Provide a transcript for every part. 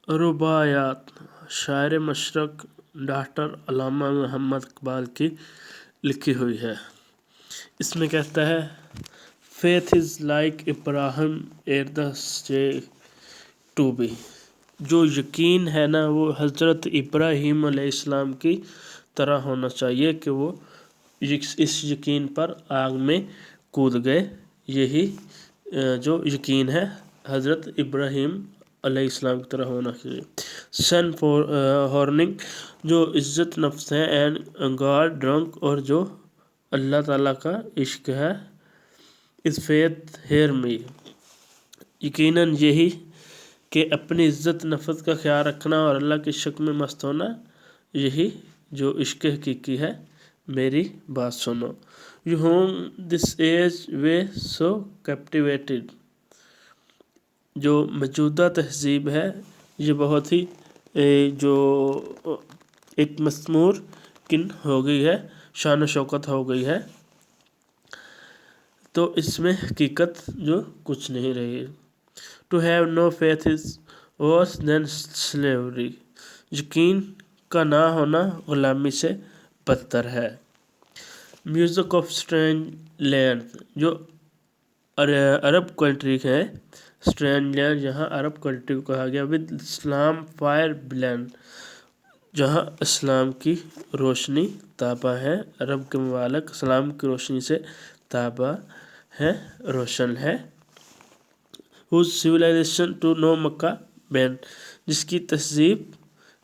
रुबायात शायर मशरक डॉक्टर अल्लामा मोहम्मद इकबाल की लिखी हुई है। इसमें कहता है faith is like Ibrahim at the stake to be. जो यकीन है ना वो हज़रत इब्राहीम अलैहिस्सलाम की तरह होना चाहिए कि वो इस यकीन पर आग में कूद गए। यही जो यकीन है हज़रत इब्राहीम अलैहिस्सलाम की तरह होना चाहिए। सन फॉर हॉर्निंग जो इज़्ज़त नफ्स है एंड गॉड ड्रंक और जो अल्लाह ताला का इश्क है। इस फेथ हेयर मी यकीनन यही कि अपनी इज़्ज़त नफ्स का ख्याल रखना और अल्लाह के शक में मस्त होना यही जो इश्क हकीकी है। मेरी बात सुनो। You whom this age way so captivated. जो मौजूदा तहज़ीब है ये बहुत ही जो एक मस्मूर किन हो गई है, शान शौकत हो गई है, तो इसमें हकीकत जो कुछ नहीं रही। To have no faith is worse than slavery. यकीन का ना होना ग़ुलामी से बदतर है। म्यूज़िक ऑफ स्ट्रेंज लैंड जो अरब कंट्री है, स्ट्रेंज लैंड यहाँ अरब कंट्री को कहा गया। विद इस्लाम फायर ब्लैंड जहाँ इस्लाम की रोशनी ताबा है। अरब के मुबालक इस्लाम की रोशनी से ताबा है, रोशन है। Whose civilization to no Mecca ban जिसकी तहज़ीब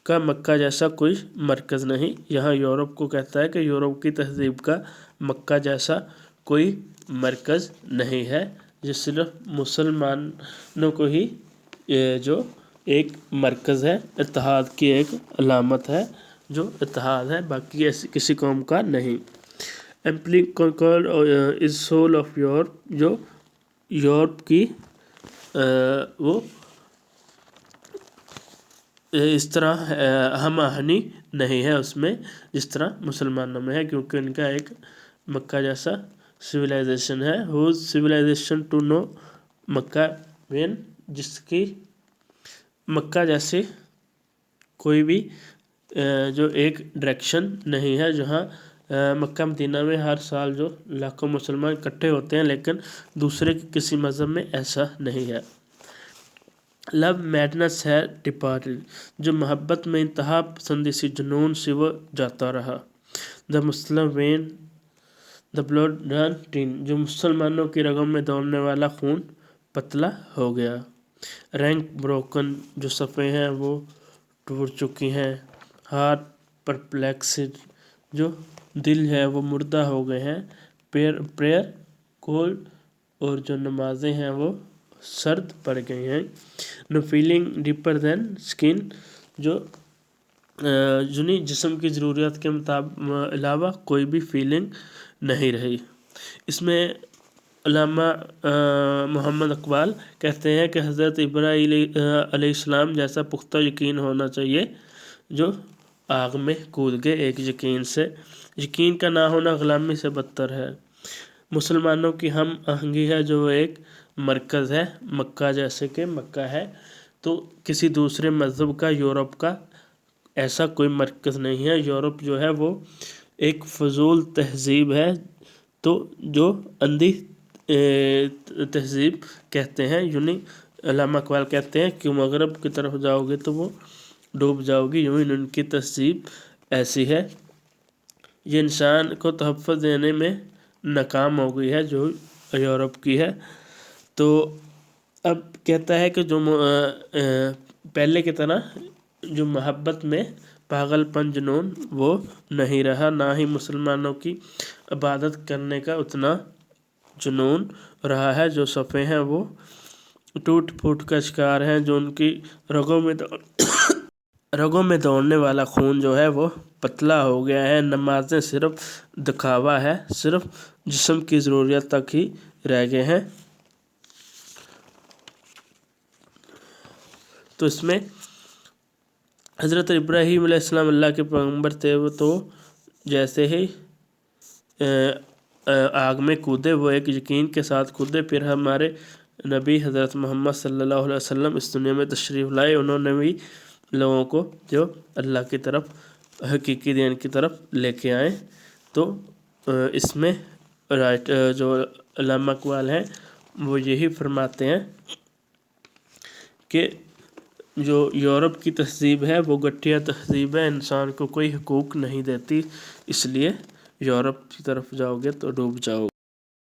का मक्का जैसा कोई मरकज़ नहीं। यहाँ यूरोप को कहता है कि यूरोप की तहज़ीब का मक्का जैसा कोई मरकज़ नहीं है। जो सिर्फ मुसलमानों को ही जो एक मरकज़ है, इत्तेहाद की एक अलामत है, जो इत्तेहाद है, बाकी ऐसी किसी कौम का नहीं। Amply conquered is soul of Europe जो यूरोप की वो इस तरह हम आहनी नहीं है उसमें जिस तरह मुसलमानों में है, क्योंकि उनका एक मक्का जैसा सिविलाइजेशन है। Whose civilization to no Mecca when जिसकी मक्का जैसे कोई भी जो एक डायरेक्शन नहीं है। जहाँ मक्का मदीना में हर साल जो लाखों मुसलमान इकट्ठे होते हैं, लेकिन दूसरे किसी मज़हब में ऐसा नहीं है। लव मैडनेस है डिपार्टेड जो मोहब्बत में इंतहा पसंदी सी जुनून से वो जाता रहा। The Muslim when the blood run tin जो मुसलमानों की रगों में दौड़ने वाला खून पतला हो गया। रैंक ब्रोकन जो सफ़े हैं वो टूट चुकी हैं। हार्ट परप्लेक्सिड जो दिल है वो मुर्दा हो गए हैं। प्रेयर कोल्ड और जो नमाजें हैं वो सर्द पड़ गई हैं। No feeling deeper than skin जो जुनी जिस्म की ज़रूरियात के अलावा कोई भी फीलिंग नहीं रही। इसमें अल्लामा मोहम्मद इकबाल कहते हैं कि हज़रत इब्राहीम अलैहिस्सलाम जैसा पुख्ता यकीन होना चाहिए जो आग में कूद गए एक यकीन से। यकीन का ना होना ग़ुलामी से बदतर है। मुसलमानों की हम आहंगी है जो एक मरकज़ है, मक्का जैसे कि मक्का है, तो किसी दूसरे मज़हब का यूरोप का ऐसा कोई मरकज़ नहीं है। यूरोप जो है वो एक फजूल तहज़ीब है, तो जो अंधी तहज़ीब कहते हैं। यूनी अल्लामा इकबाल कहते हैं कि मगरब की तरफ जाओगे तो वो डूब जाओगी, यूँ ही उनकी तहज़ीब ऐसी है। ये इंसान को तहफ़्फ़ुज़ देने में नाकाम हो गई है जो यूरोप की है। तो अब कहता है कि जो पहले की तरह जो मोहब्बत में पागलपन जुनून वो नहीं रहा, ना ही मुसलमानों की इबादत करने का उतना जुनून रहा है। जो सफ़े हैं वो टूट फूट का शिकार हैं, जो उनकी रगों में दौड़ने वाला खून जो है वो पतला हो गया है। नमाजें सिर्फ दिखावा है, सिर्फ जिस्म की ज़रूरियत तक ही रह गए हैं। तो इसमें हज़रत इब्राहीम अलैहिस्सलाम अल्लाह के पैगंबर थे, वो तो जैसे ही आग में कूदे वो एक यकीन के साथ कूदे, फिर हमारे نبی حضرت محمد صلی اللہ علیہ وسلم اس دنیا میں تشریف لائے، انہوں نے بھی لوگوں کو جو اللہ کی طرف حقیقی دین کی طرف لے کے آئے۔ تو اس میں جو علامہ اقبال ہیں وہ یہی فرماتے ہیں کہ جو یورپ کی تہذیب ہے وہ گٹھیا تہذیب ہے، انسان کو کوئی حقوق نہیں دیتی، اس لیے یورپ کی طرف جاؤ گے تو ڈوب جاؤ گے۔